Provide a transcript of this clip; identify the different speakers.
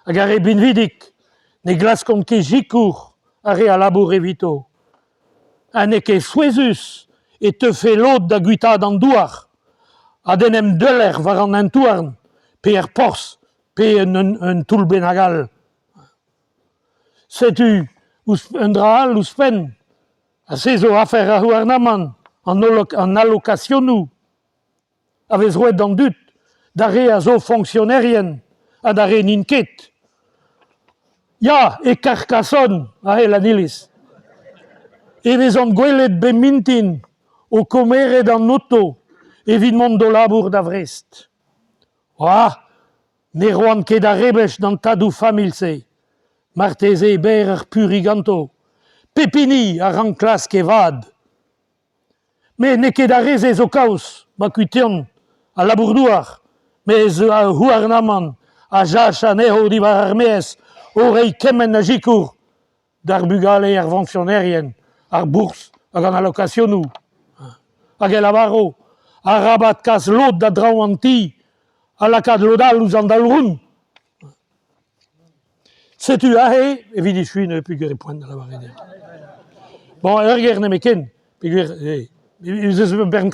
Speaker 1: hag are binvidik, ne glaskont ket jikour, are a labour evito. Ha ne ket souezus, e tefe lod da guitad an douar, a denem deuler war an entouarn, pe porzh, pe un toul benagal. Setu, un dra all ouzpen, a se zo afer a houarnaman, an allocationnou, a vez roet an dut, d'are a zo fonctionnerien, ha d'are n'in ket. Ya, e Carcassonne, a he lan iliz. E vez an gwelet be mintin, o komeret an auto, evit do labour da Vrest. Ne roan ket a rebech d'an tadoù familse, marteze ber ur puriganto, pepini a ran klask evad. Me ne ket a reze zo kaoz, ma kuition, a labourdouar, me ez a houarnaman, a jach a neho di war ar meez, orei kemen a jikour, d'ar bugale ar fonctionnerien, ar bourse, hag an allocationnou. Hag e lavaro, a rabat kas lod da draou an ti, a lakad lodal ouz an dalroun. Setu ahe, evit e chuin peogwir e poent da lavaret. Bon, ur ger ne me ken, peogwir,